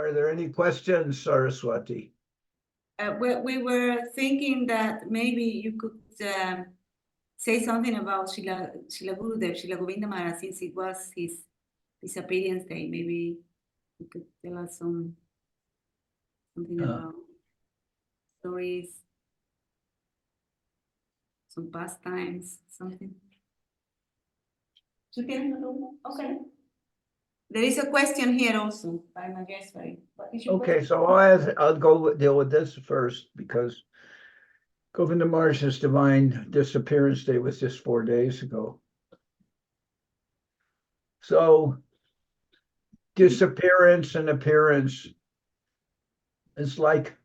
Are there any questions, Saraswati? We were thinking that maybe you could say something about Srila Gurudev, Srila Govinda Maharaj, since it was his disappearance day. Maybe you could tell us something about stories, some pastimes, something. Okay. There is a question here also by my guest. Okay, so I'll deal with this first because Govinda Maharaj's divine disappearance day was just 4 days ago. So disappearance and appearance is like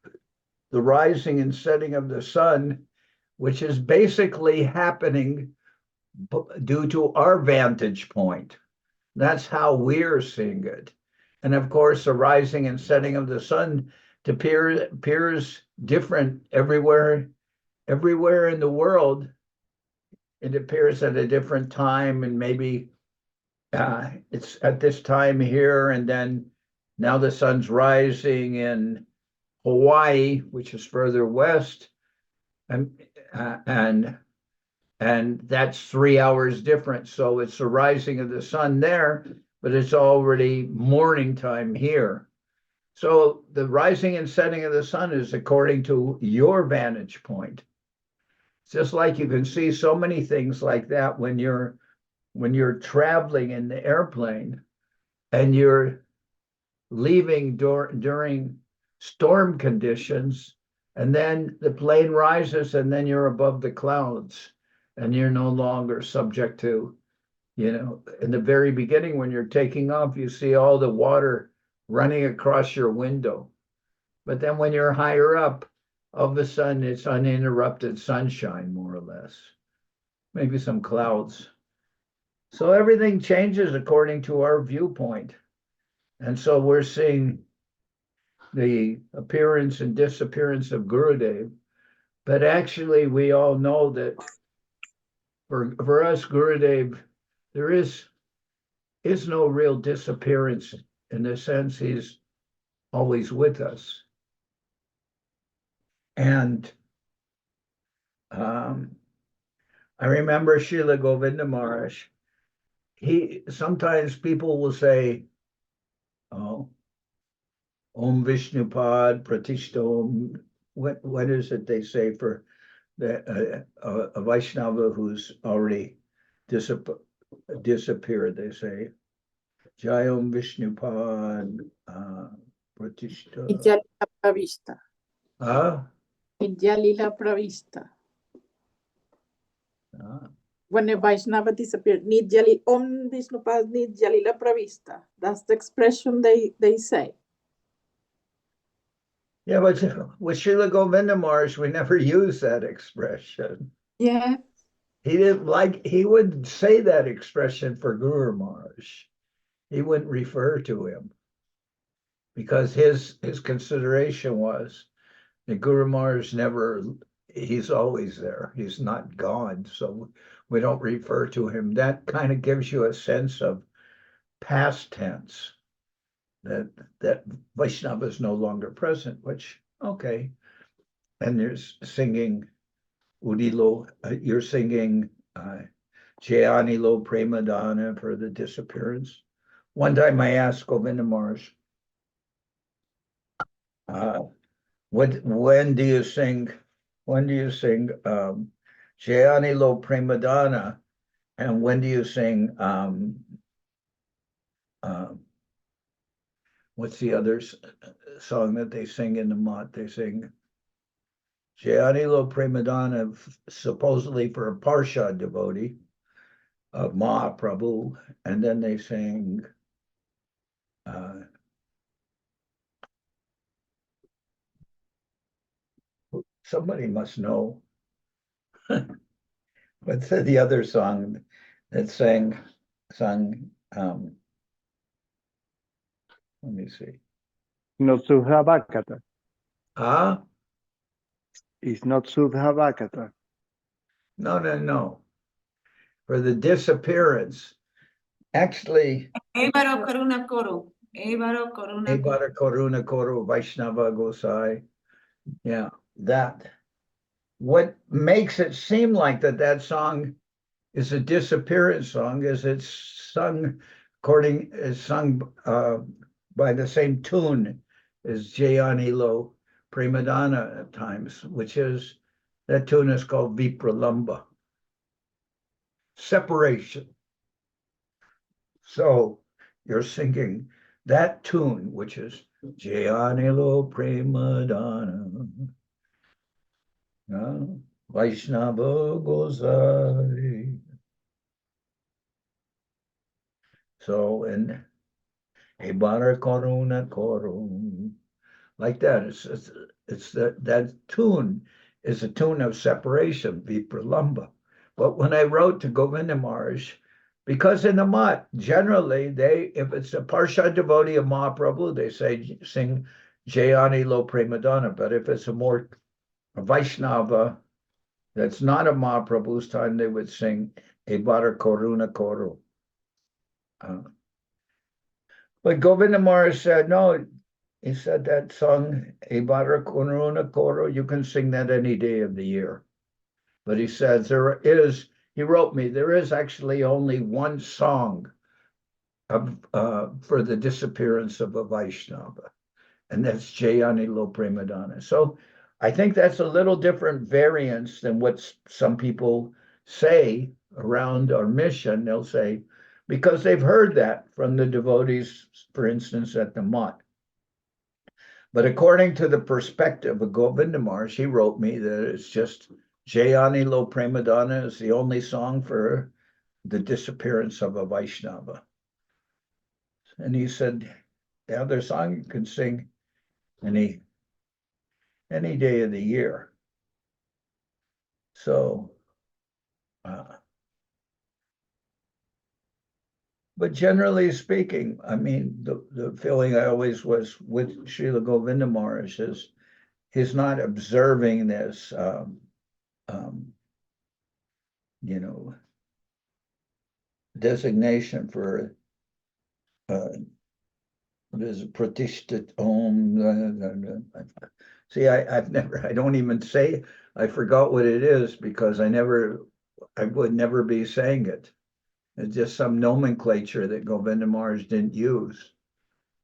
the rising and setting of the sun, which is basically happening due to our vantage point. That's how we're seeing it. And of course, the rising and setting of the sun appears different everywhere in the world. It appears at a different time, and maybe it's at this time here, and then now the sun's rising in Hawaii, which is further west, and that's 3 hours different. So it's the rising of the sun there, but it's already morning time here. So the rising and setting of the sun is according to your vantage point. It's just like you can see so many things like that when you're traveling in the airplane and you're leaving during storm conditions, and then the plane rises and then you're above the clouds and you're no longer subject to, in the very beginning when you're taking off, you see all the water running across your window. But then when you're higher up, all of a sudden it's uninterrupted sunshine, more or less, maybe some clouds. So everything changes according to our viewpoint. And so we're seeing the appearance and disappearance of Gurudev. But actually, we all know that for us, Gurudev, there is no real disappearance in the sense he's always with us. And I remember Srila Govinda Maharaj. Sometimes people will say, "Oh, Om Vishnupad Pratishta Om." What is it they say for a Vaishnava who's already disappeared? They say, Jai Om Vishnupad Pratishta. Idjalila Pravista. Huh? Idjalila Pravista. When a Vaishnava disappeared, Nidjali Om Vishnupad Nidjalila Pravista. That's the expression they say. Yeah, but with Srila Govinda Maharaj, we never use that expression. Yeah. He wouldn't say that expression for Guru Maharaj. He wouldn't refer to him because his consideration was that Guru Maharaj he's always there. He's not gone. So we don't refer to him. That kind of gives you a sense of past tense. That Vaishnava is no longer present, which, okay. And there's singing Udilo, you're singing Jayanilo Premadana for the disappearance. One time I asked Govinda Maharaj, when do you sing Jayanilo Premadana, and when do you sing what's the other song that they sing in the Math? They sing Jayanilo Premadana, supposedly for a Parshad devotee of Mahaprabhu, and then they sing somebody must know. What's the other song that sung let me see. Not Sudhavakata. Huh? It's not Sudhavakata. No. For the disappearance. Actually, Evaro Karuna Koro. Evaro Koruna. Ebara Karuna Koro Vaishnava Gosai. Yeah, that. What makes it seem like that song is a disappearance song is it's sung by the same tune as Jayanilo Premadana at times, which is that tune is called Vipralamba. Separation. So you're singing that tune, which is Jayanilo Premadana. Vaishnava Gosai. So in Ebara Karuna Korum, like that, it's that tune is a tune of separation, Vipralamba. But when I wrote to Govinda Maharaj, because in the Math, generally if it's a Parsha devotee of Mahaprabhu, they sing Jayani Lo Premadana. But if it's a Vaishnava that's not a Mahaprabhu's time, they would sing Ebara Karuna Koru. But Govinda Maharaj said, no, he said that song, Ebara Karuna Koru, you can sing that any day of the year. But he says he wrote me, there is actually only one song for the disappearance of a Vaishnava, and that's Jayani Lo Premadana. So I think that's a little different variance than what some people say around our mission. They'll say, because they've heard that from the devotees, for instance, at the Math. But according to the perspective of Govinda Maharaj, he wrote me that it's just Jayani Lo Premadana is the only song for the disappearance of a Vaishnava. And he said, the other song you can sing any day of the year. So, but generally speaking, I mean, the feeling I always was with Srila Govinda Maharaj is he's not observing this, designation for what is it, Pratishthit Om. See, I don't even say, I forgot what it is because I would never be saying it. It's just some nomenclature that Govinda Maharaj didn't use.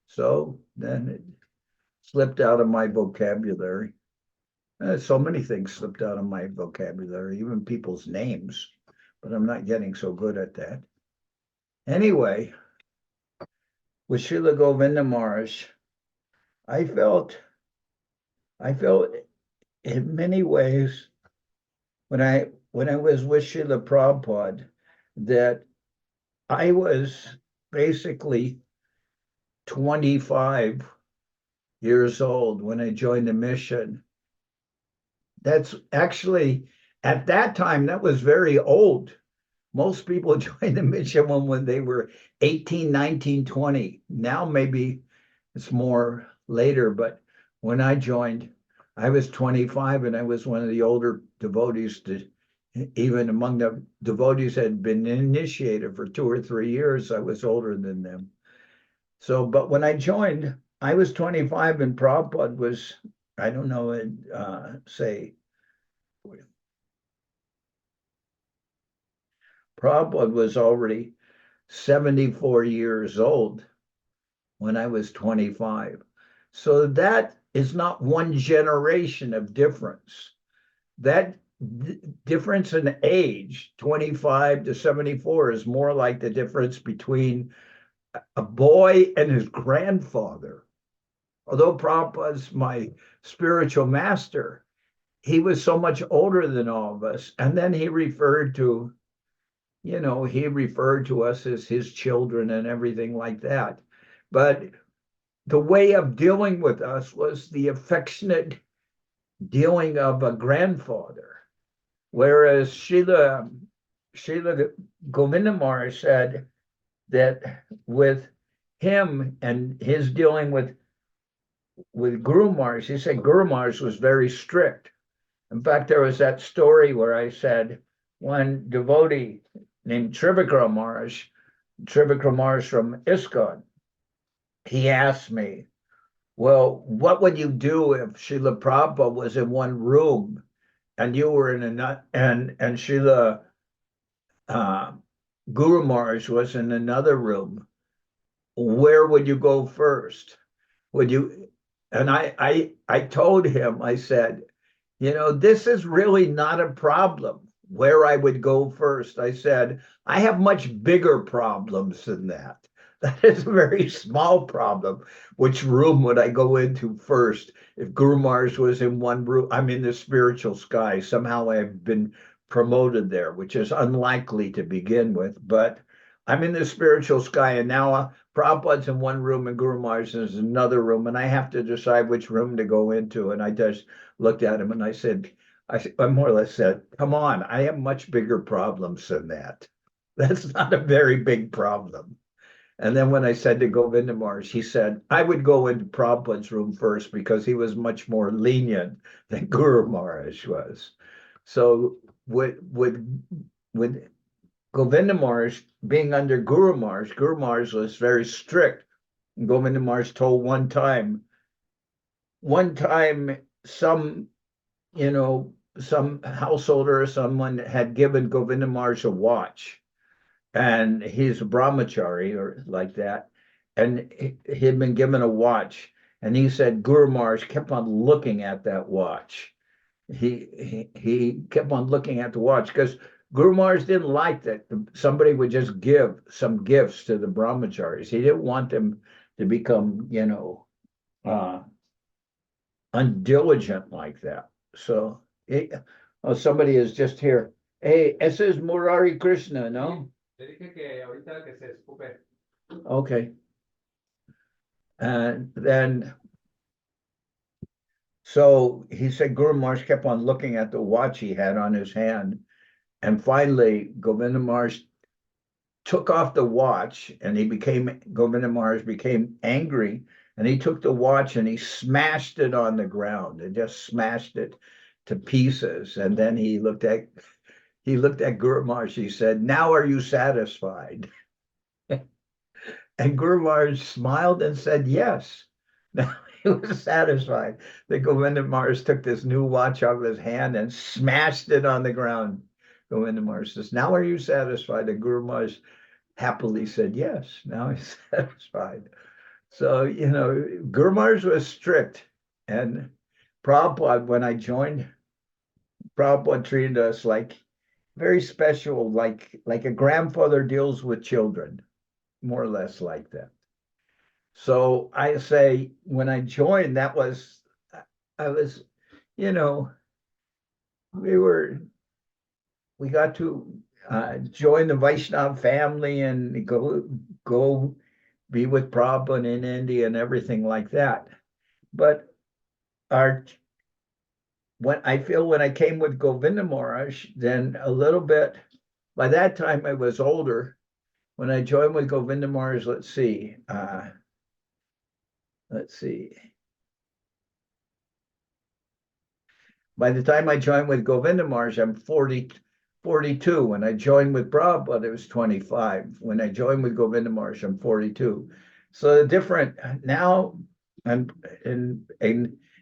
So then it slipped out of my vocabulary. So many things slipped out of my vocabulary, even people's names, but I'm not getting so good at that. Anyway, with Srila Govinda Maharaj, I felt in many ways when I was with Srila Prabhupada that I was basically 25 years old when I joined the mission. That's actually, at that time, that was very old. Most people joined the mission when they were 18, 19, 20. Now maybe it's more later, but when I joined, I was 25 and I was one of the older devotees even among the devotees that had been initiated for 2 or 3 years, I was older than them. So, but when I joined, I was 25 and Prabhupada was, I don't know, Prabhupada was already 74 years old when I was 25. So that is not one generation of difference. That difference in age, 25 to 74, is more like the difference between a boy and his grandfather. Although Prabhupada's my spiritual master, he was so much older than all of us. And then he referred to us as his children and everything like that. But the way of dealing with us was the affectionate dealing of a grandfather. Whereas Srila Govinda Maharaj said that with him and his dealing with Guru Maharaj, he said Guru Maharaj was very strict. In fact, there was that story where I said one devotee named Trivikram Maharaj from ISKCON, he asked me, well, what would you do if Srila Prabhupada was in one room and you were in another, and Srila Guru Maharaj was in another room? Where would you go first? Would you? And I told him, I said, this is really not a problem where I would go first. I said, I have much bigger problems than that. That is a very small problem. Which room would I go into first? If Guru Maharaj was in one room, I'm in the spiritual sky. Somehow I've been promoted there, which is unlikely to begin with, but I'm in the spiritual sky, and now Prabhupada's in one room and Guru Maharaj is in another room, and I have to decide which room to go into. And I just looked at him and I more or less said, come on, I have much bigger problems than that. That's not a very big problem. And then when I said to Govinda Maharaj, he said, I would go into Prabhupada's room first because he was much more lenient than Guru Maharaj was. So with Govinda Maharaj being under Guru Maharaj was very strict. Govinda Maharaj told one time some householder or someone had given Govinda Maharaj a watch, and he's a brahmachari or like that, and he had been given a watch, and he said Guru Maharaj kept on looking at that watch. He kept on looking at the watch because Guru Maharaj didn't like that somebody would just give some gifts to the brahmacharis. He didn't want them to become, undiligent like that. So, somebody is just here. Hey, ese is Murari Krishna, no? Okay. And then, so he said Guru Maharaj kept on looking at the watch he had on his hand. And finally, Govinda Maharaj took off the watch, and Govinda Maharaj became angry, and he took the watch and he smashed it on the ground and just smashed it to pieces. And then he looked at Guru Maharaj. He said, now are you satisfied? And Guru Maharaj smiled and said, yes. Now he was satisfied that Govinda Maharaj took this new watch out of his hand and smashed it on the ground. Govinda Maharaj says, now are you satisfied? And Guru Maharaj happily said, yes, now he's satisfied. So, Guru Maharaj was strict. And Prabhupada, when I joined, Prabhupada treated us like very special, like a grandfather deals with children, more or less like that. So I say, when I joined, we got to join the Vaishnava family and go be with Prabhupada in India and everything like that. But when I came with Govinda Maharaj, then a little bit, by that time I was older. When I joined with Govinda Maharaj, let's see. By the time I joined with Govinda Maharaj, I'm 42. When I joined with Prabhupada, it was 25. When I joined with Govinda Maharaj, I'm 42. So the different now, and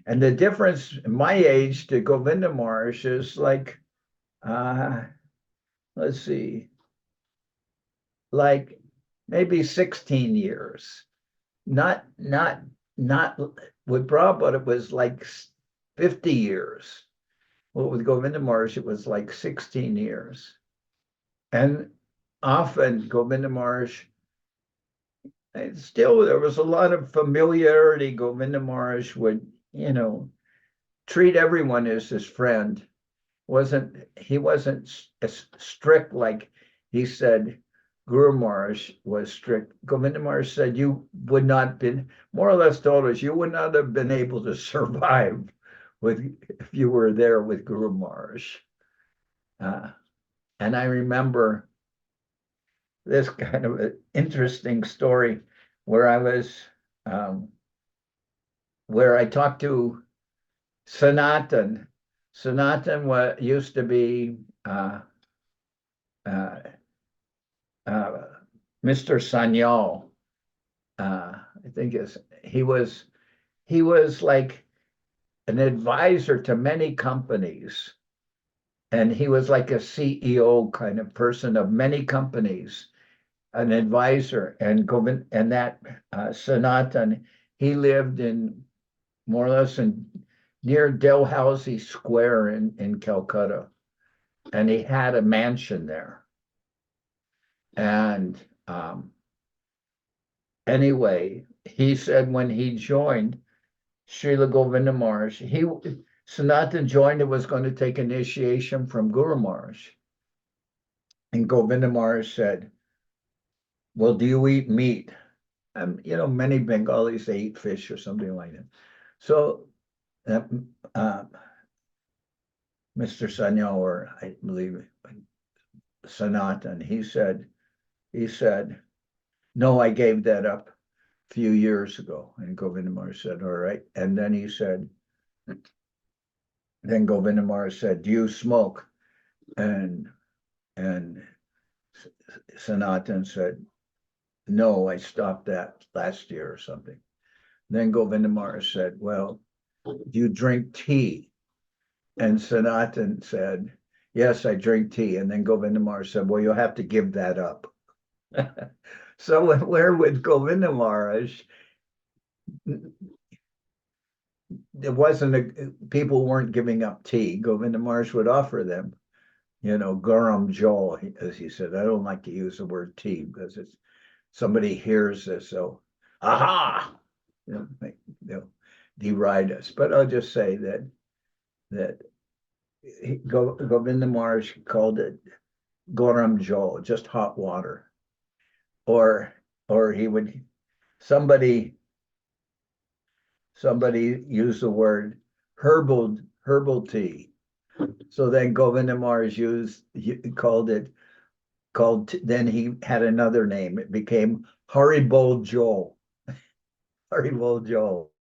the difference in my age to Govinda Maharaj is like, let's see, like maybe 16 years. Not with Prabhupada, it was like 50 years. Well, with Govinda Maharaj, it was like 16 years. And often Govinda Maharaj, still there was a lot of familiarity. Govinda Maharaj would, treat everyone as his friend. He wasn't as strict like he said Guru Maharaj was strict. Govinda Maharaj said you would not been, more or less told us, you would not have been able to survive if you were there with Guru Maharaj. And I remember this kind of an interesting story where where I talked to Sanatan. Sanatan used to be Mr. Sanyal. I think he was like an advisor to many companies. And he was like a CEO kind of person of many companies, an advisor. And Govind and that Sanatan, he lived in more or less near Dalhousie Square in Calcutta. And he had a mansion there. And anyway, he said when he joined Srila Govinda Maharaj, Sanatan joined and was going to take initiation from Guru Maharaj. And Govinda Maharaj said, well, do you eat meat? Many Bengalis, they eat fish or something like that. So Mr. Sanyal, or I believe Sanatan, he said, no, I gave that up a few years ago. And Govinda Maharaj said, all right. And then Govinda Maharaj said, do you smoke? And Sanatan said, no, I stopped that last year or something. Then Govinda Maharaj said, well, do you drink tea? And Sanatan said, yes, I drink tea. And then Govinda Maharaj said, well, you'll have to give that up. So where with Govinda Maharaj, people weren't giving up tea. Govinda Maharaj would offer them, garam jol, as he said. I don't like to use the word tea because somebody hears this, so aha, they'll deride us. But I'll just say that Govinda Maharaj called it garam jol, just hot water, or he would somebody used the word herbal tea. So then Govinda Maharaj then he had another name. It became Haribol Jol. Haribol Jol.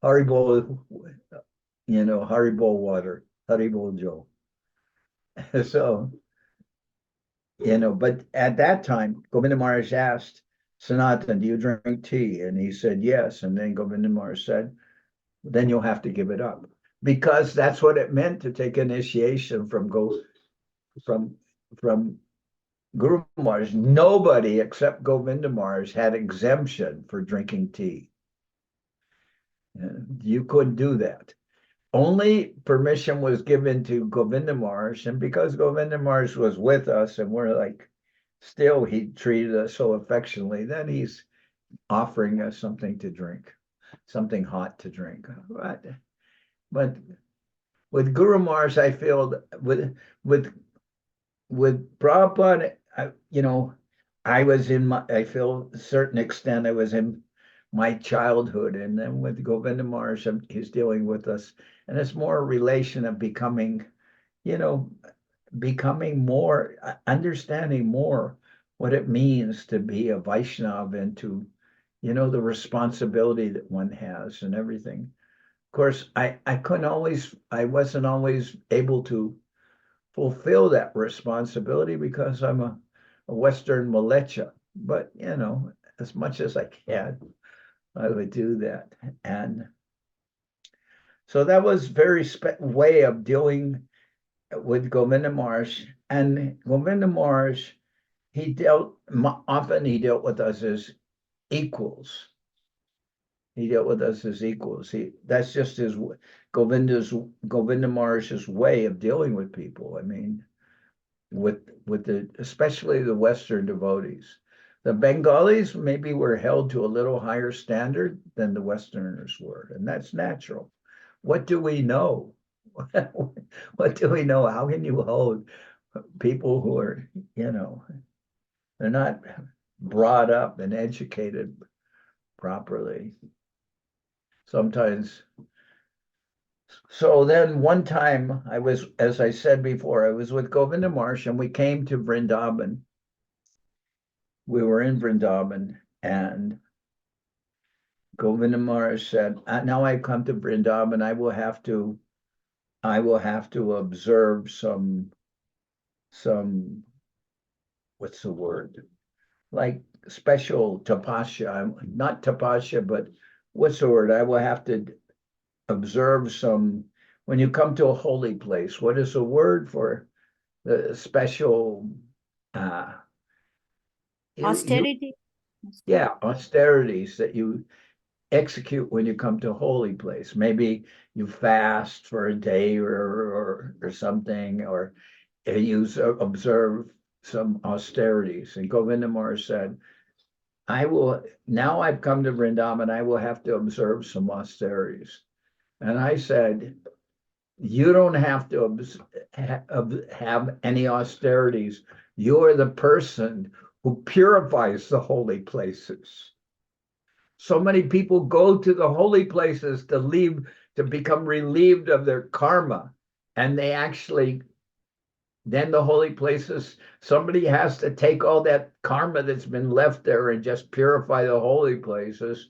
Haribol, Haribol water. Haribol Jol. So, but at that time, Govinda Maharaj asked Sanatan, do you drink tea? And he said, yes. And then Govinda Maharaj said, then you'll have to give it up. Because that's what it meant to take initiation from Guru Maharaj. Nobody except Govinda Maharaj had exemption for drinking tea. You couldn't do that. Only permission was given to Govinda Maharaj, and because Govinda Maharaj was with us and we're like, still he treated us so affectionately, then he's offering us something to drink, something hot to drink. But with Guru Maharaj, I feel with Prabhupada, I feel a certain extent I was in my childhood, and then with Govinda Maharaj, he's dealing with us, and it's more a relation of becoming more, understanding more what it means to be a Vaishnava and to, the responsibility that one has and everything. Of course, I wasn't always able to fulfill that responsibility because I'm a Western Malecha, but as much as I can, I would do that. And so that was very way of dealing with Govinda Maharaj. And Govinda Maharaj, he dealt with us as equals. He dealt with us as equals. That's just Govinda Maharaj's way of dealing with people. I mean, especially the Western devotees. The Bengalis maybe were held to a little higher standard than the Westerners were, and that's natural. What do we know? What do we know? How can you hold people who are, they're not brought up and educated properly? Sometimes. So then one time I was, as I said before, I was with Govinda Maharaj and we came to Vrindavan. We were in Vrindavan and Govinda Maharaj said, now I've come to Vrindavan, I will have to observe some, what's the word? like special tapasya, not tapasya, but what's the word? I will have to observe some, when you come to a holy place, what is the word for the special, Austerity. yeah, austerities that you execute when you come to a holy place. Maybe you fast for a day or something, or you observe some austerities. And Govinda Maharaj said, now I've come to Vrindavan, I will have to observe some austerities. And I said, you don't have to have any austerities. You're the person who purifies the holy places. So many people go to the holy places to become relieved of their karma. And they actually, then the holy places, somebody has to take all that karma that's been left there and just purify the holy places.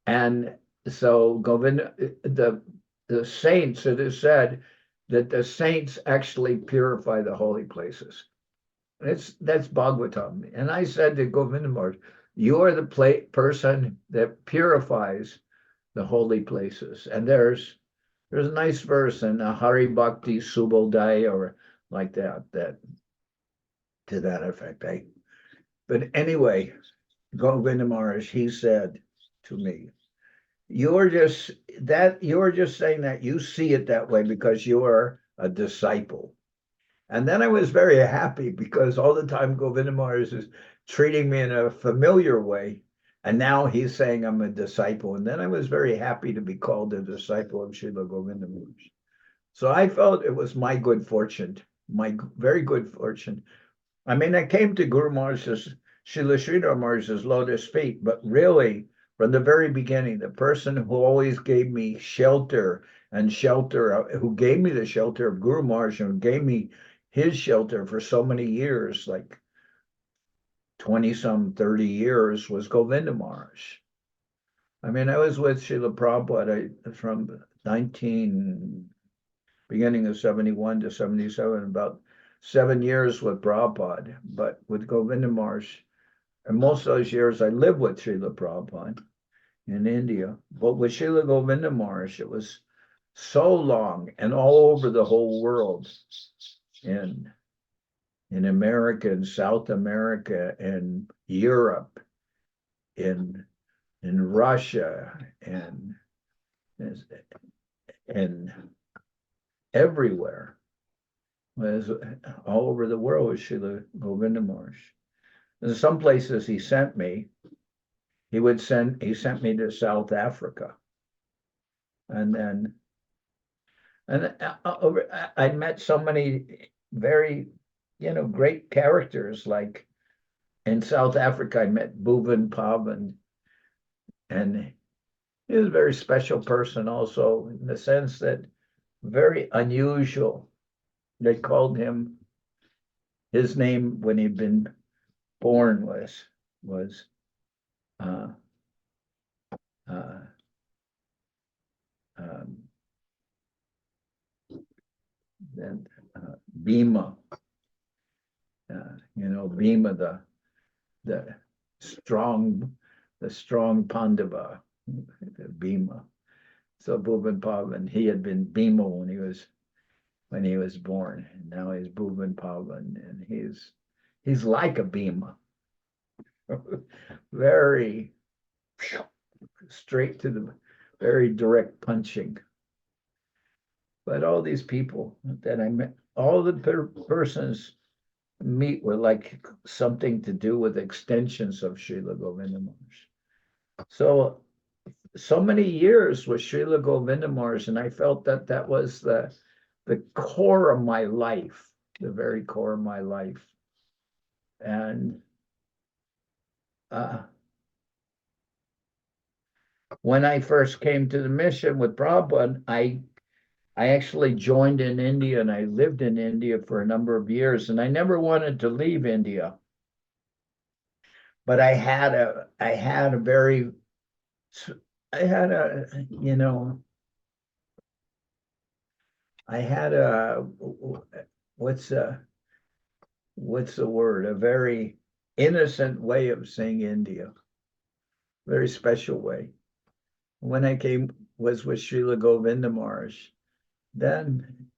And so Govinda, the saints, it is said that the saints actually purify the holy places. That's Bhagavatam. And I said to Govinda Maharaj, you are the person that purifies the holy places. And there's a nice verse in Hari Bhakti Subodaya, or like that to that effect. But anyway, Govinda Maharaj, he said to me, you're just saying that you see it that way because you are a disciple. And then I was very happy because all the time Govinda Maharaj is treating me in a familiar way. And now he's saying I'm a disciple. And then I was very happy to be called a disciple of Srila Govinda Maharaj. So I felt it was my good fortune, my very good fortune. I mean, I came to Guru Maharaj's, Srila Sridhar Maharaj's lotus feet, but really from the very beginning, the person who always gave me shelter, who gave me the shelter of Guru Maharaj, and gave me his shelter for so many years, like 20-some, 30 years, was Govinda Maharaj. I mean, I was with Srila Prabhupada from beginning of 71 to 77, about 7 years with Prabhupada, but with Govinda Maharaj, and most of those years I lived with Srila Prabhupada in India. But with Srila Govinda Maharaj, it was so long and all over the whole world, in America, in South America, in Europe, in Russia, and everywhere. Was all over the world with Srila Govinda Maharaj. In some places he sent me, he sent me to South Africa. And then, I met so many very, great characters. Like in South Africa, I met Bhuvan Pavan, and he was a very special person also, in the sense that very unusual. They called him, his name when he'd been born was Bhima. Bhima, the strong Pandava, Bhima. So Bhuvan Pavan, he had been Bhima when he was born, and now he's Bhuvan Pavan, and he's like a Bhima. Very straight to the, very direct punching. But all these people that I met, all the persons meet were like something to do with extensions of Srila Govinda Maharaj. So many years with Srila Govinda Maharaj, and I felt that was the core of my life, the very core of my life. And when I first came to the mission with Prabhupada, I actually joined in India, and I lived in India for a number of years, and I never wanted to leave India. But I had a what's the word? A very innocent way of saying India. Very special way. When I was with Srila Govinda Maharaj, then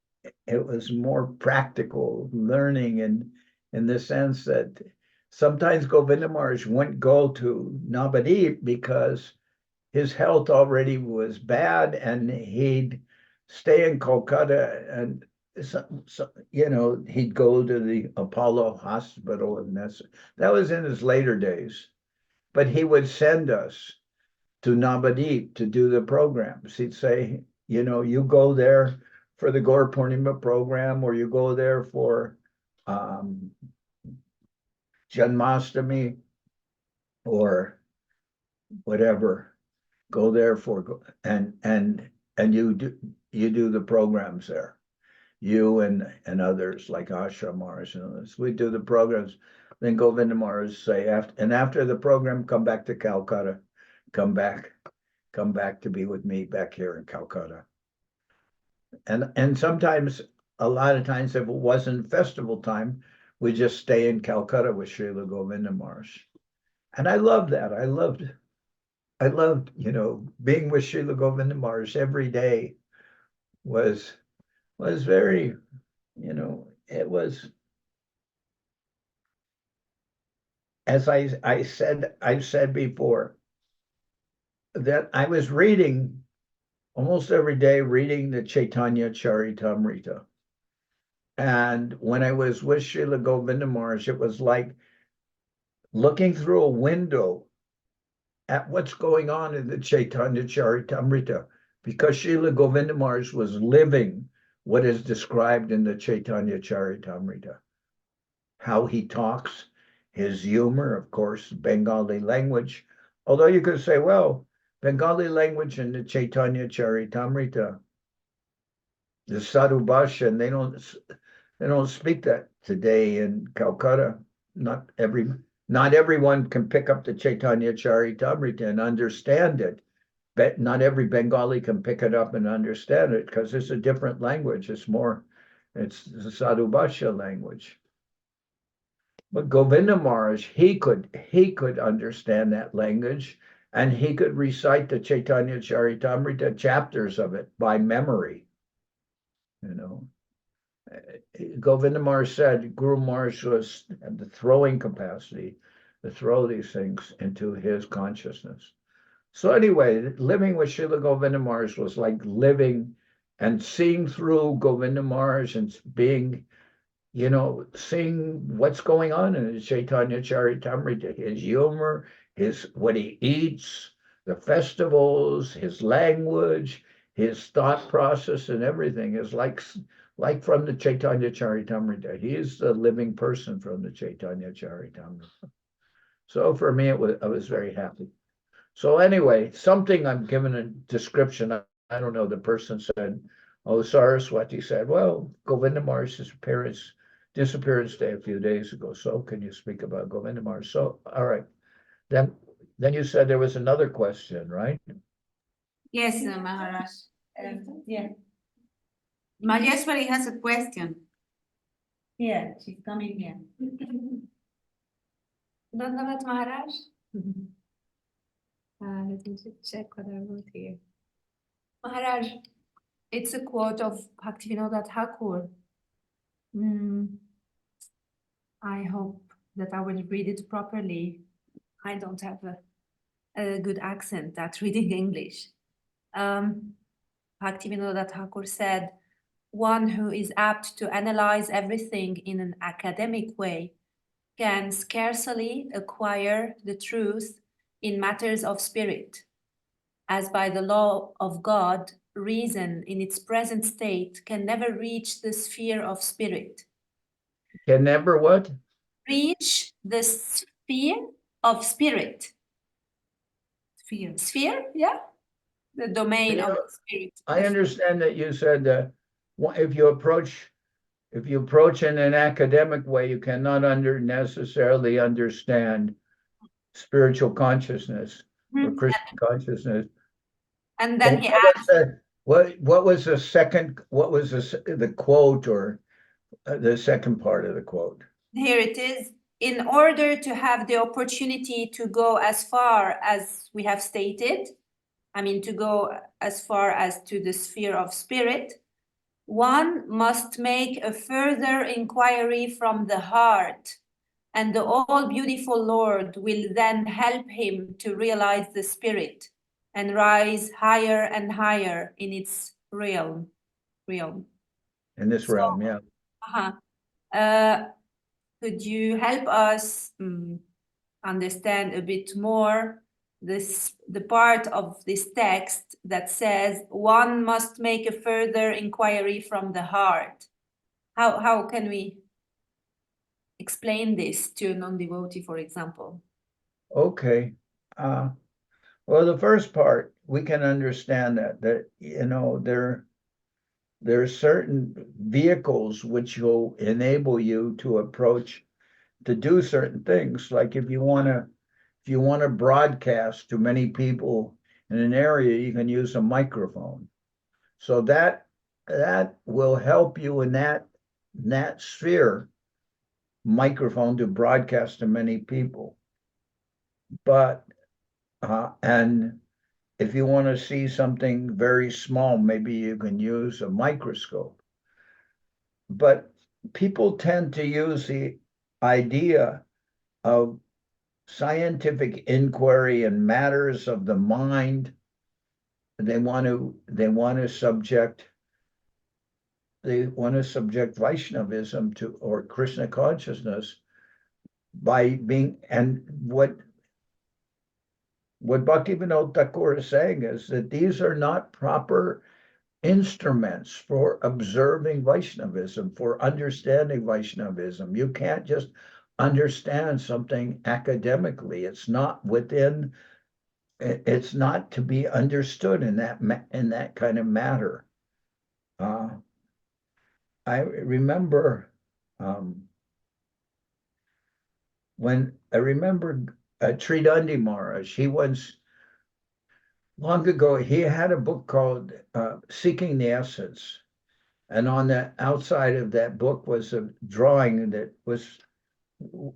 it was more practical learning, and in the sense that sometimes Govinda Maharaj wouldn't go to Navadvip because his health already was bad, and he'd stay in Kolkata, and he'd go to the Apollo Hospital, and that was in his later days. But he would send us to Navadvip to do the programs. He'd say, you go there for the Gaur Purnima program, or you go there for Janmashtami, or whatever. Go there for and you do the programs there. You and others like Asha Maharaj and others. We do the programs. Then Govinda Maharaj say after the program, come back to Calcutta. Come back to be with me back here in Calcutta. And sometimes, a lot of times, if it wasn't festival time, we just stay in Calcutta with Srila Govinda Maharaj. And I loved that. I loved, being with Srila Govinda Maharaj every day was very, it was, as I've said before, that I was reading almost every day, reading the Chaitanya Charitamrita. And when I was with Srila Govinda Maharaj, it was like looking through a window at what's going on in the Chaitanya Charitamrita, because Srila Govinda Maharaj was living what is described in the Chaitanya Charitamrita. How he talks, his humor, of course, Bengali language. Although you could say, well, Bengali language in the Chaitanya Charitamrita, the Sadhu Bhasha, and they don't speak that today in Calcutta. Not everyone can pick up the Chaitanya Charitamrita and understand it. But not every Bengali can pick it up and understand it, because it's a different language. It's the Sadhu Bhasha language. But Govinda Maharaj, he could understand that language, and he could recite the Chaitanya Charitamrita chapters of it by memory. Govinda Maharaj said Guru Maharaj had the throwing capacity to throw these things into his consciousness. So anyway, living with Srila Govinda Maharaj was like living and seeing through Govinda Maharaj and being, seeing what's going on in his Chaitanya Charitamrita, his humor, what he eats, the festivals, his language, his thought process, and everything is like from the Chaitanya Charitamrita. He is the living person from the Chaitanya Charitamrita. So for me, I was very happy. So anyway, something I'm given a description. I don't know. The person said, "Oh, Saraswati said, well, Govinda Maharaj's disappearance day a few days ago. So can you speak about Govinda Maharaj?" So all right, then you said there was another question, right? Yes, Maharaj. Yeah. Maheshwari has a question. Here, she's coming here. Dandavat Maharaj. Let me just check what I wrote here. Maharaj, it's a quote of Bhaktivinoda Thakur. I hope that I will read it properly. I don't have a good accent at reading English. Bhaktivinoda Thakur said, "One who is apt to analyze everything in an academic way can scarcely acquire the truth in matters of spirit, as by the law of God, reason in its present state can never reach the sphere of spirit." Can never what? Reach the sphere of spirit. Sphere, yeah? The domain of the spirit. I understand that you said that if you approach in an academic way, you cannot necessarily understand spiritual consciousness or Christian consciousness. And then he asked, what was the second? What was the quote, or the second part of the quote? here it is. in order to have the opportunity to go as far as we have stated, I mean, to go as far as to the sphere of spirit, one must make a further inquiry from the heart, and the all-beautiful Lord will then help him to realize the spirit and rise higher and higher in its realm. In this So- realm, yeah. Could you help us understand a bit more the part of this text that says one must make a further inquiry from the heart? How can we explain this to a non-devotee, for example? Okay. Well, the first part, we can understand that you know, there are certain vehicles which will enable you to approach, to do certain things. Like if you want to broadcast to many people in an area, you can use a microphone. So that will help you in that sphere, microphone, to broadcast to many people. But and if you want to see something very small, maybe you can use a microscope. But people tend to use the idea of scientific inquiry in matters of the mind. They want to subject Vaishnavism to, or Krishna consciousness, by being, and what Bhaktivinoda Thakur is saying is that these are not proper instruments for observing Vaishnavism, for understanding Vaishnavism. You can't just understand something academically. It's not to be understood in that kind of matter. I remember Tridandi Maharaj. He once, long ago, he had a book called Seeking the Essence. And on the outside of that book was a drawing that was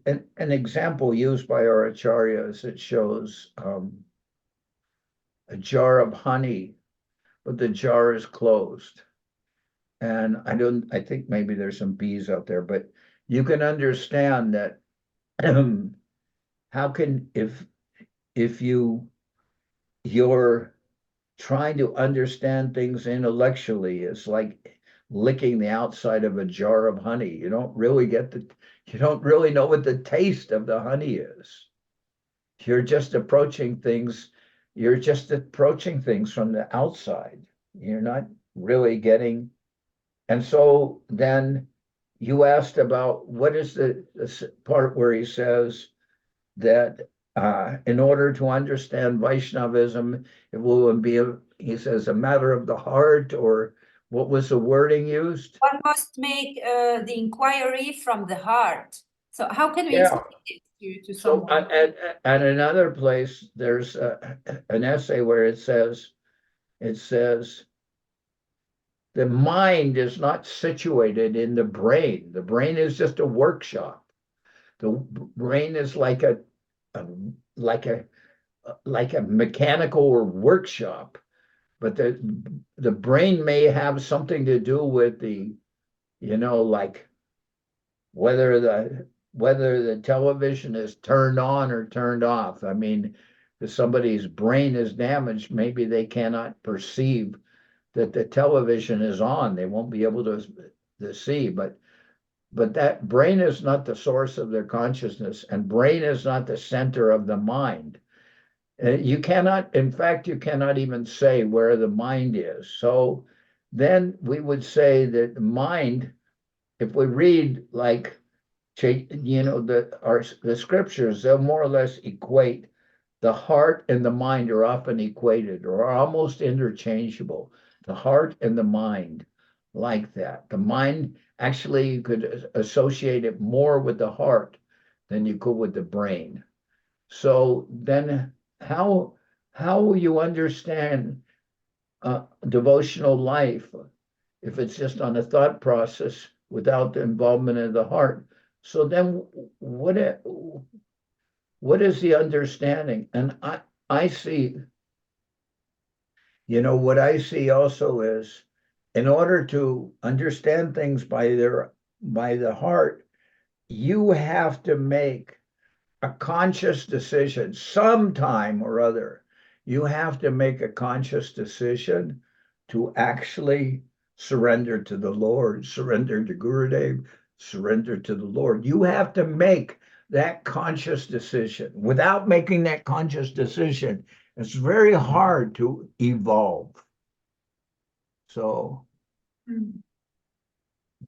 an example used by our acharyas. It shows a jar of honey, but the jar is closed. And I think maybe there's some bees out there, but you can understand that how can, if you're trying to understand things intellectually, it's like licking the outside of a jar of honey. You don't really know what the taste of the honey is. You're just approaching things from the outside. You're not really getting. And so then you asked about what is the part where he says that in order to understand Vaishnavism, it will be, he says, a matter of the heart, or what was the wording used? One must make the inquiry from the heart. So how can we Yeah. explain it to So someone? at another place, there's an essay where it says, the mind is not situated in the brain. The brain is just a workshop. The brain is like a mechanical or workshop, but the brain may have something to do with the, like whether the television is turned on or turned off. I mean, if somebody's brain is damaged, maybe they cannot perceive that the television is on. They won't be able to see, but that brain is not the source of their consciousness, and brain is not the center of the mind. You cannot even say where the mind is. So then we would say that the mind, if we read like, the scriptures, they'll more or less equate. The heart and the mind are often equated or are almost interchangeable. The heart and the mind, like that. The mind, actually, you could associate it more with the heart than you could with the brain. So then how will you understand devotional life if it's just on a thought process without the involvement of the heart? So then what is the understanding? And I see, what I see also is, in order to understand things by the heart, you have to make a conscious decision sometime or other. You have to make a conscious decision to actually surrender to the Lord, surrender to Gurudev, surrender to the Lord. You have to make that conscious decision. Without making that conscious decision, it's very hard to evolve. So,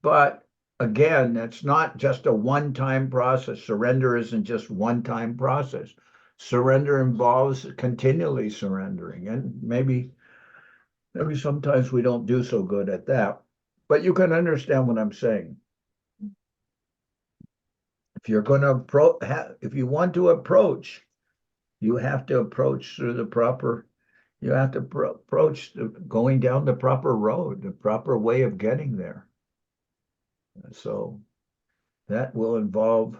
but again, that's not just a one-time process. Surrender isn't just one-time process. Surrender involves continually surrendering, and maybe sometimes we don't do so good at that, but you can understand what I'm saying. If you're going to if you want to approach, you have to approach through the proper. You have to approach going down the proper road, the proper way of getting there. So that will involve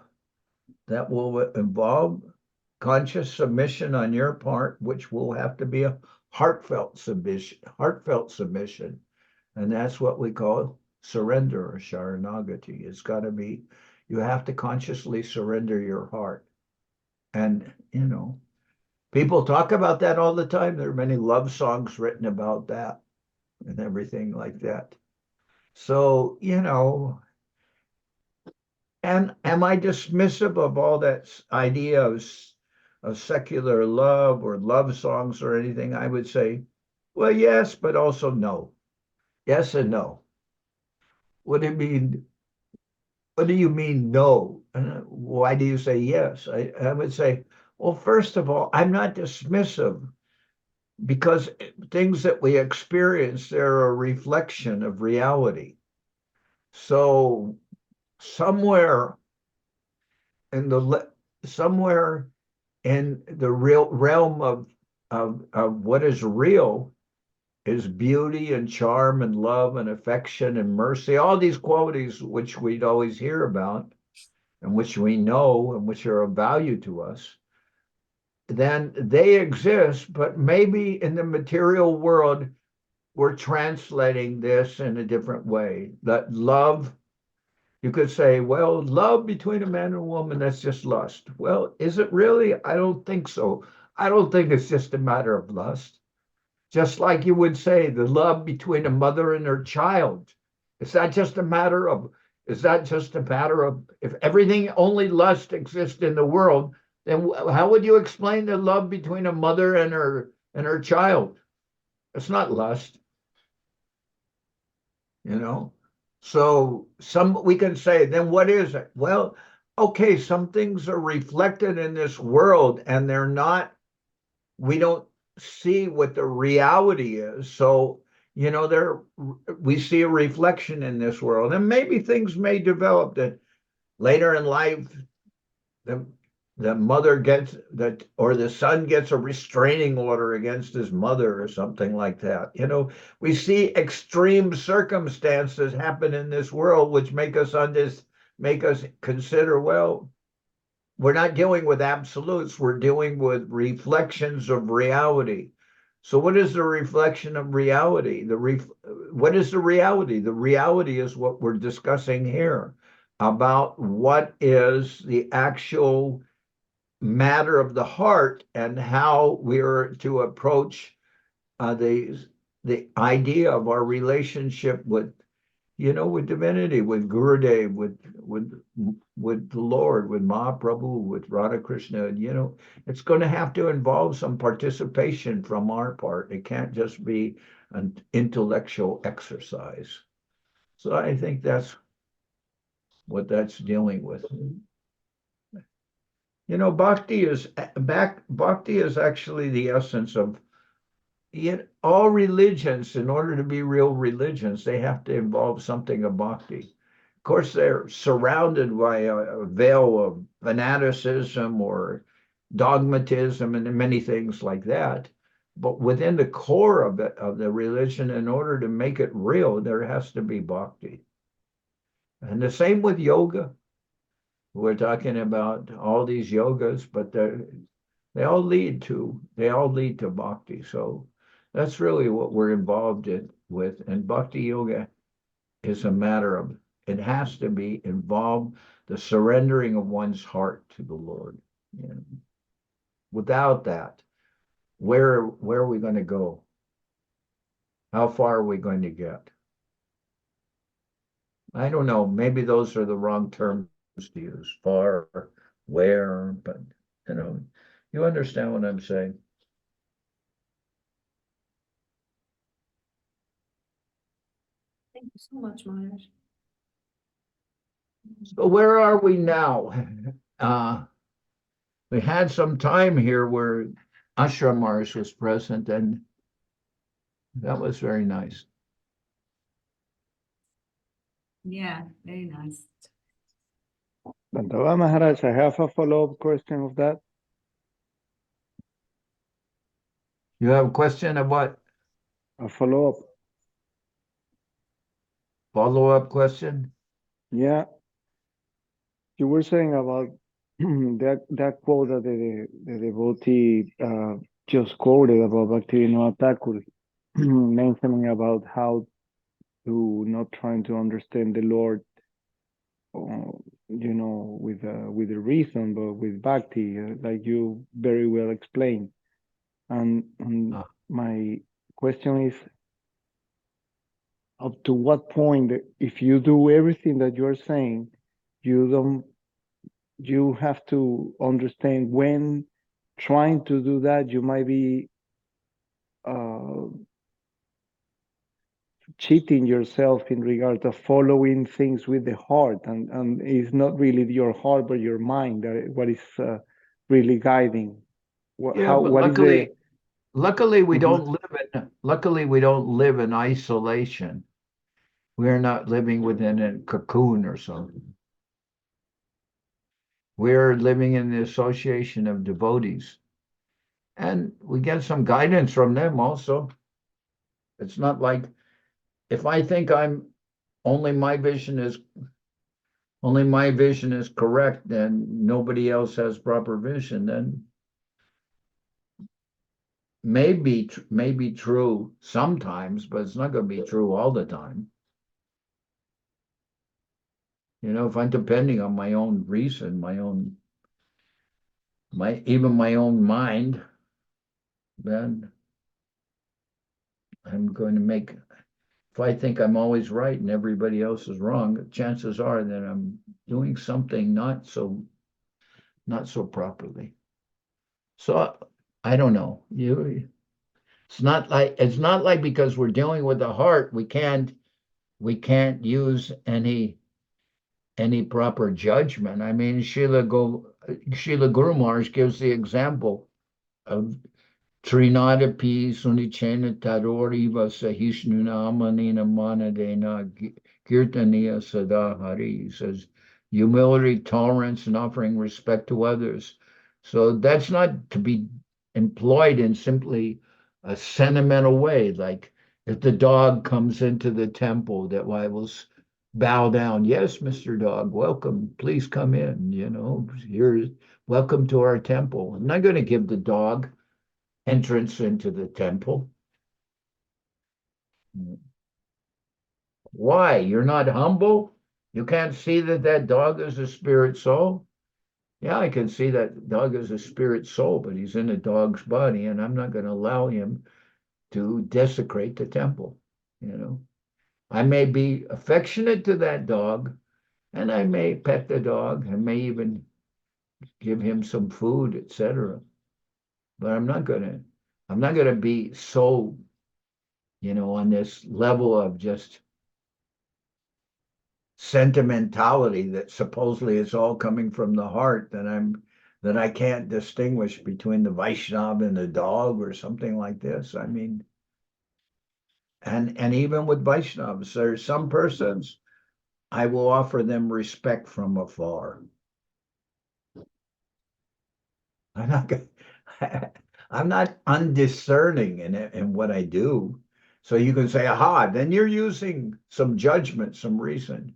conscious submission on your part, which will have to be a heartfelt submission, and that's what we call surrender or sharanagati. It's got to be, you have to consciously surrender your heart. And people talk about that all the time. There are many love songs written about that and everything like that. So and am I dismissive of all that idea of secular love or love songs or anything? I would say, well, yes, but also no. Yes and no. What do you mean? What do you mean no? Why do you say yes? I would say, well, first of all, I'm not dismissive, because things that we experience, they're a reflection of reality. So somewhere in the real realm of what is real is beauty and charm and love and affection and mercy, all these qualities which we'd always hear about and which we know and which are of value to us. Then they exist, but maybe in the material world, we're translating this in a different way. That love, you could say, well, love between a man and a woman, that's just lust. Well, is it really? I don't think so. I don't think it's just a matter of lust. Just like you would say, the love between a mother and her child. Is that just a matter of, if everything, only lust exists in the world, then how would you explain the love between a mother and her child? It's not lust. So we can say, then what is it? Well, okay, some things are reflected in this world and we don't see what the reality is. So, we see a reflection in this world, and maybe things may develop that later in life, the mother gets that, or the son gets a restraining order against his mother or something like that. We see extreme circumstances happen in this world, which make us consider, well, we're not dealing with absolutes. We're dealing with reflections of reality. So what is the reflection of reality? What is the reality? The reality is what we're discussing here, about what is the actual matter of the heart and how we're to approach the idea of our relationship with divinity, with Gurudev, with the Lord, with Mahaprabhu, with Radha Krishna. It's going to have to involve some participation from our part. It can't just be an intellectual exercise. So I think that's what that's dealing with. Bhakti is actually the essence of all religions. In order to be real religions, they have to involve something of bhakti. Of course, they're surrounded by a veil of fanaticism or dogmatism and many things like that. But within the core of the religion, in order to make it real, there has to be bhakti. And the same with yoga. We're talking about all these yogas, but they all lead to bhakti. So that's really what we're involved with. And bhakti yoga is a matter of, it has to be involved, the surrendering of one's heart to the Lord. Without that, where are we going to go? How far are we going to get? I don't know. Maybe those are the wrong terms to use, far, where, but you understand what I'm saying. Thank you so much, Maharaj. So where are we now? We had some time here where Ashramars was present, and that was very nice. Yeah, very nice. Dandava Maharaj, I have a follow-up question of that. You have a question of what? A follow-up. Follow-up question? Yeah. You were saying about that quote that the devotee just quoted about Bhaktivinoda Thakur, mentioning about how to not trying to understand the Lord, with the reason, but with bhakti, like you very well explained. And my question is, up to what point, if you do everything that you're saying, you have to understand when trying to do that, you might be cheating yourself in regard of following things with the heart, and it's not really your heart but your mind what is really guiding. Yeah, but luckily we Mhm. don't live in isolation. We're not living within a cocoon or something. We're living in the association of devotees, and we get some guidance from them also. It's not like, if I think only my vision is correct, then nobody else has proper vision, then maybe true sometimes, but it's not going to be true all the time. If I'm depending on my own reason, even my own mind, then I'm going to make, if I think I'm always right and everybody else is wrong, chances are that I'm doing something not so properly. So I don't know. It's not like because we're dealing with the heart, we can't use any proper judgment. I mean, Srila Guru Maharaj gives the example of Trinadapi Sunichena Tadoriva Sahishnuna Manadena Kirtaniya Sadahari. He says humility, tolerance, and offering respect to others. So that's not to be employed in simply a sentimental way, like if the dog comes into the temple, that I will bow down. Yes, Mr. Dog, welcome. Please come in. Welcome to our temple. I'm not going to give the dog entrance into the temple. Why? You're not humble? You can't see that dog is a spirit soul? Yeah, I can see that dog is a spirit soul, but he's in a dog's body, and I'm not going to allow him to desecrate the temple. I may be affectionate to that dog, and I may pet the dog, I may even give him some food, etc. But I'm not going to be so, on this level of just sentimentality that supposedly is all coming from the heart, that I can't distinguish between the Vaishnava and the dog or something like this. I mean, and even with Vaishnavas, there's some persons I will offer them respect from afar. I'm not undiscerning in what I do. So you can say, aha, then you're using some judgment, some reason.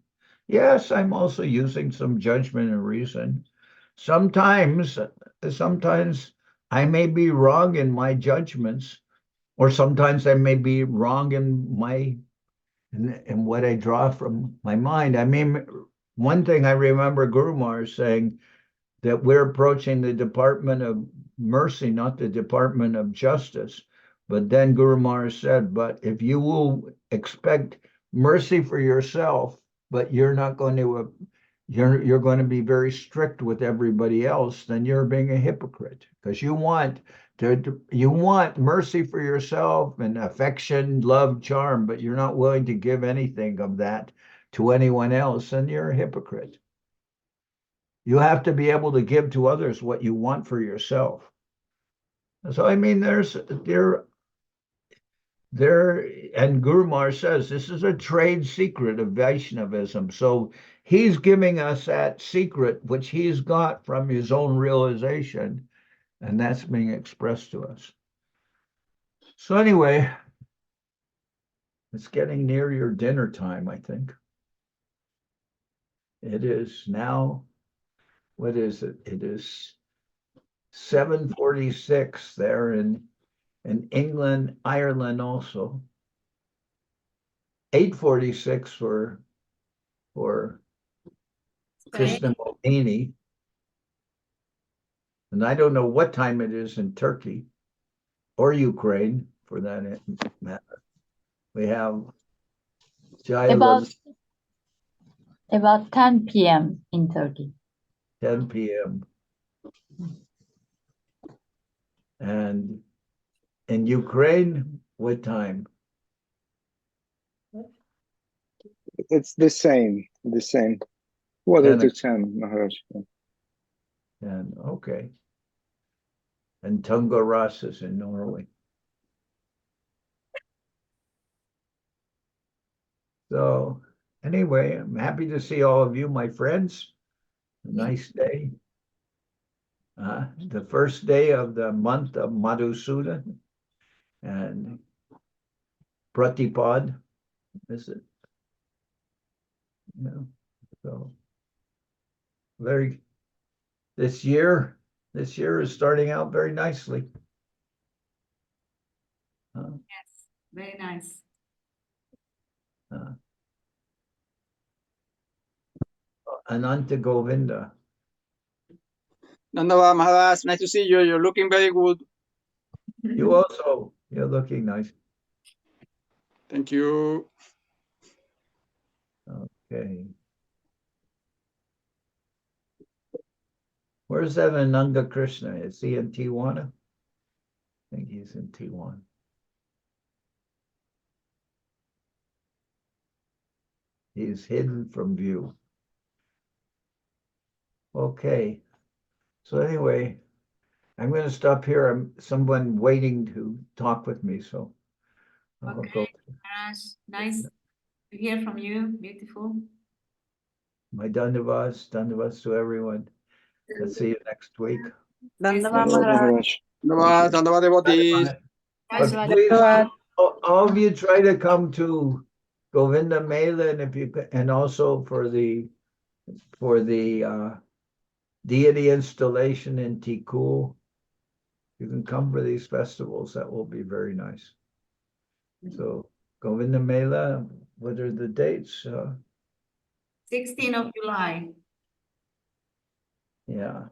Yes, I'm also using some judgment and reason. Sometimes I may be wrong in my judgments, or sometimes I may be wrong in in what I draw from my mind. I mean, one thing I remember Guru Maharaj saying that we're approaching the Department of Mercy, not the Department of Justice. But then Guru Maharaj said, but if you will expect mercy for yourself, but you're not going to, you're going to be very strict with everybody else, then you're being a hypocrite, because you want mercy for yourself and affection, love, charm, but you're not willing to give anything of that to anyone else, and you're a hypocrite. You have to be able to give to others what you want for yourself. So I mean, there, and Guru Maharaj says this is a trade secret of Vaishnavism. So he's giving us that secret, which he's got from his own realization, and that's being expressed to us. So anyway, it's getting near your dinner time, I think. It is now, what is it? It is 7:46 there in England, Ireland also. 8:46 for Krishna Mohini. And I don't know what time it is in Turkey or Ukraine for that matter. We have About 10 p.m. in Turkey. 10 p.m. And in Ukraine, what time? It's the same. Quarter to 10, Maharaj. And okay. And Tungaras is in Norway. So anyway, I'm happy to see all of you, my friends. A nice day. The first day of the month of Madhusudan and Pratipad. Is it? Yeah. So this year is starting out very nicely. Yes, very nice. Ananta Govinda. Dandava Maharaj, nice to see you. You're looking very good. You also, you're looking nice. Thank you. Okay. Where's that Ananda Krishna? Is he in Tijuana? I think he's in Tijuana. He's hidden from view. Okay. So anyway, I'm going to stop here. I'm someone waiting to talk with me. So I'll Okay, go. Maharaj, nice to hear from you. Beautiful. My dandavas to everyone. Let's see you next week. Dandava Maharaj. Maharaj. Dandava devotees. But please, all of you try to come to Govinda Mela, and if you and also for the deity installation in Tikul. You can come for these festivals. That will be very nice. So Govinda Mela, what are the dates? 16th of July. Yeah.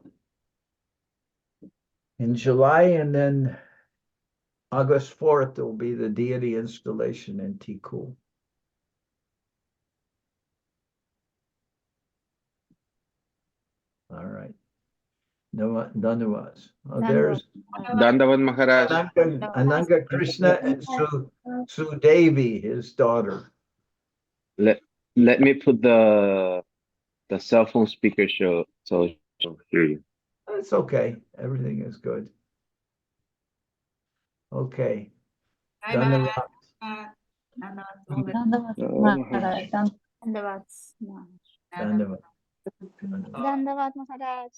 In July, and then August 4th, there will be the deity installation in Tikul. All right. Dandavas. Oh, there's Dandavat Maharaj. Ananga Krishna and Su Devi, his daughter. Let me put the cell phone speaker so she'll hear you. It's okay. Everything is good. Okay. Bye, Maharaj. Dandava Maharaj. Dandava. Dandavat Maharaj.